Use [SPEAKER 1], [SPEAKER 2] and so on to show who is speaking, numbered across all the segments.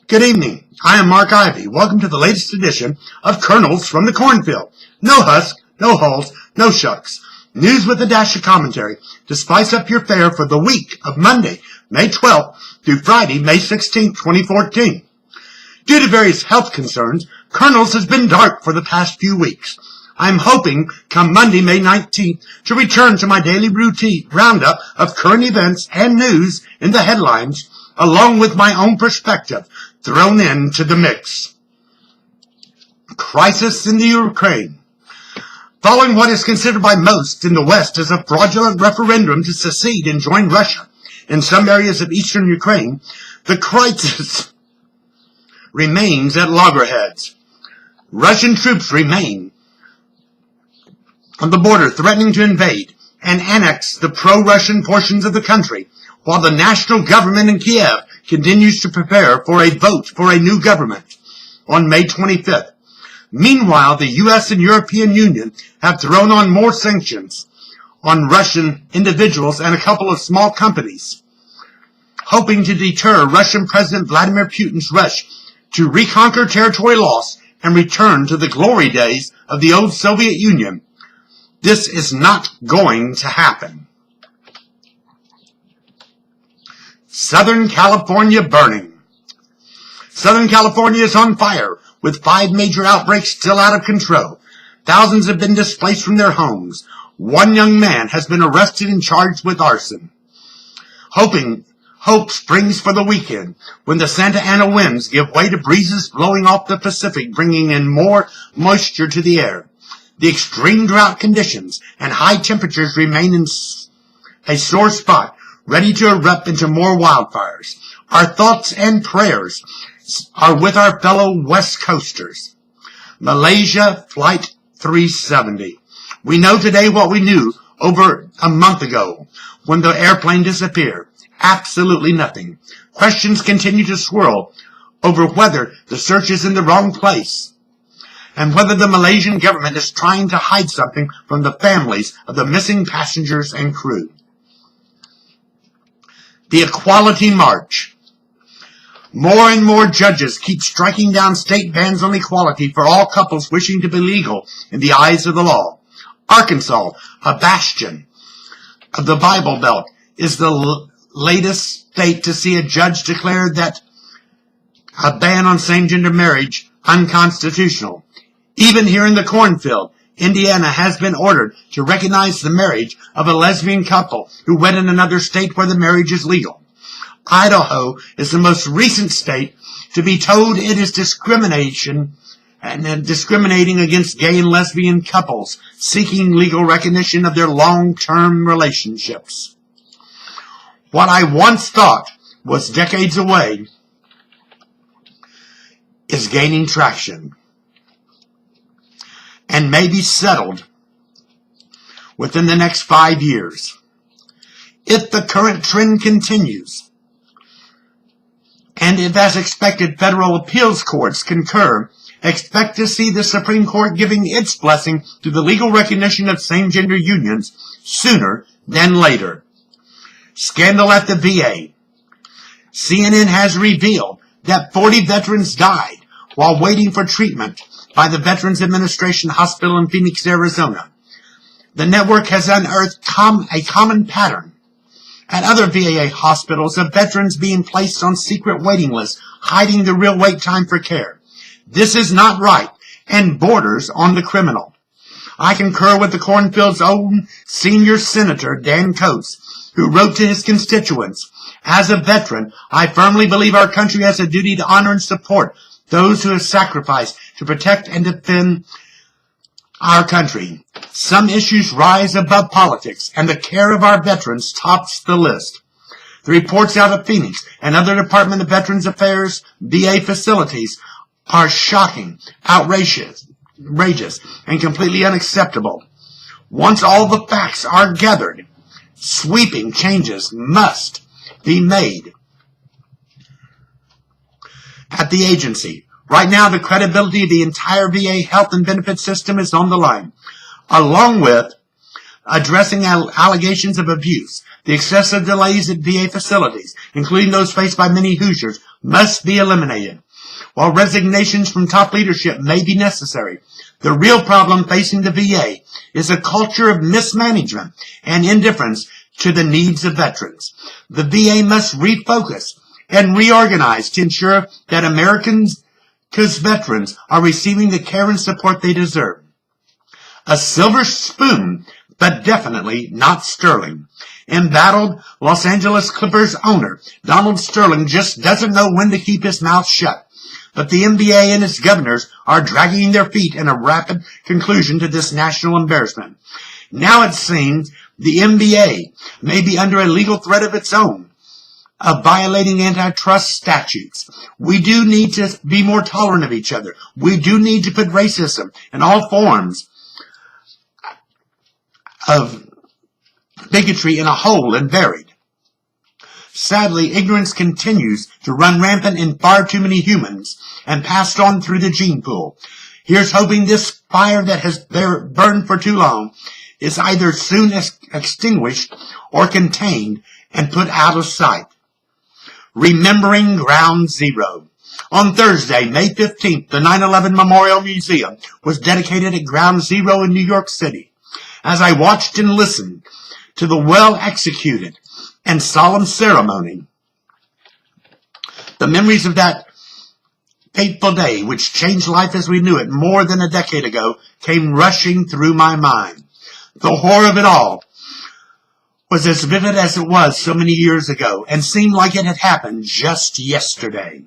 [SPEAKER 1] Good evening. I am Mark Ivy. Welcome to the latest edition of Kernels from the Cornfield. No husk, no hulls, no shucks. News with a dash of commentary to spice up your fare for the week of Monday, May 12th through Friday, May 16th, 2014. Due to various health concerns, Kernels has been dark for the past few weeks. I'm hoping come Monday, May 19th, to return to my daily routine roundup of current events and news in the headlines, along with my own perspective thrown into the mix. Crisis in the Ukraine. Following what is considered by most in the West as a fraudulent referendum to secede and join Russia in some areas of eastern Ukraine, the crisis remains at loggerheads. Russian troops remain on the border, threatening to invade and annex the pro-Russian portions of the country, while the national government in Kiev continues to prepare for a vote for a new government on May 25th. Meanwhile, the U.S. and European Union have thrown on more sanctions on Russian individuals and a couple of small companies, hoping to deter Russian President Vladimir Putin's rush to reconquer territory lost and return to the glory days of the old Soviet Union. This is not going to happen. Southern California burning. Southern California is on fire, with 5 major outbreaks still out of control. Thousands have been displaced from their homes. One young man has been arrested and charged with arson. Hope springs for the weekend when the Santa Ana winds give way to breezes blowing off the Pacific, bringing in more moisture to the air. The extreme drought conditions and high temperatures remain in a sore spot, ready to erupt into more wildfires. Our thoughts and prayers are with our fellow West Coasters. Malaysia Flight 370. We know today what we knew over a month ago when the airplane disappeared. Absolutely nothing. Questions continue to swirl over whether the search is in the wrong place and whether the Malaysian government is trying to hide something from the families of the missing passengers and crew. The Equality March. More and more judges keep striking down state bans on equality for all couples wishing to be legal in the eyes of the law. Arkansas, a bastion of the Bible Belt, is the latest state to see a judge declare that a ban on same-gender marriage unconstitutional. Even here in the Cornfield, Indiana has been ordered to recognize the marriage of a lesbian couple who wed in another state where the marriage is legal. Idaho is the most recent state to be told it is discriminating against gay and lesbian couples seeking legal recognition of their long-term relationships. What I once thought was decades away is gaining traction and may be settled within the next 5 years. If the current trend continues, and if as expected federal appeals courts concur, expect to see the Supreme Court giving its blessing to the legal recognition of same-gender unions sooner than later. Scandal at the VA. CNN has revealed that 40 veterans died while waiting for treatment by the Veterans Administration Hospital in Phoenix, Arizona. The network has unearthed a common pattern at other VA hospitals of veterans being placed on secret waiting lists, hiding the real wait time for care. This is not right and borders on the criminal. I concur with the Cornfield's own senior senator, Dan Coates, who wrote to his constituents, "As a veteran, I firmly believe our country has a duty to honor and support those who have sacrificed to protect and defend our country. Some issues rise above politics, and the care of our veterans tops the list." The reports out of Phoenix and other Department of Veterans Affairs VA facilities are shocking, outrageous, and completely unacceptable. Once all the facts are gathered, sweeping changes must be made at the agency. Right now, the credibility of the entire VA health and benefit system is on the line, along with addressing allegations of abuse. The excessive delays at VA facilities, including those faced by many Hoosiers, must be eliminated. While resignations from top leadership may be necessary, the real problem facing the VA is a culture of mismanagement and indifference to the needs of veterans. The VA must refocus and reorganize to ensure that Americans' veterans are receiving the care and support they deserve. A silver spoon, but definitely not Sterling. Embattled Los Angeles Clippers owner Donald Sterling just doesn't know when to keep his mouth shut. But the NBA and its governors are dragging their feet in a rapid conclusion to this national embarrassment. Now it seems the NBA may be under a legal threat of its own, of violating antitrust statutes. We do need to be more tolerant of each other. We do need to put racism in all forms of bigotry in a hole and buried. Sadly, ignorance continues to run rampant in far too many humans and passed on through the gene pool. Here's hoping this fire that has burned for too long is either soon extinguished or contained and put out of sight. Remembering Ground Zero. On Thursday, May 15th, the 9/11 Memorial Museum was dedicated at Ground Zero in New York City. As I watched and listened to the well-executed and solemn ceremony, the memories of that fateful day, which changed life as we knew it more than a decade ago, came rushing through my mind. The horror of it all was as vivid as it was so many years ago, and seemed like it had happened just yesterday.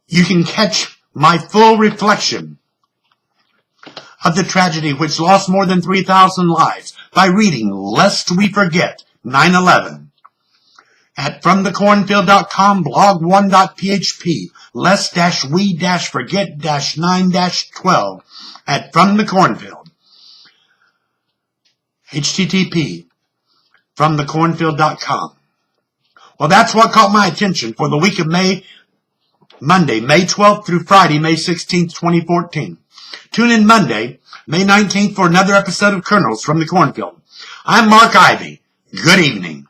[SPEAKER 1] You can catch my full reflection of the tragedy which lost more than 3,000 lives by reading Lest We Forget 9/11 at FromTheCornfield.com, blog1.php, lest-we-forget-9-12 at FromTheCornfield. HTTP, FromTheCornfield.com. Well, that's what caught my attention for the week of Monday, May 12th through Friday, May 16th, 2014. Tune in Monday, May 19th for another episode of Kernels from the Cornfield. I'm Mark Ivy. Good evening.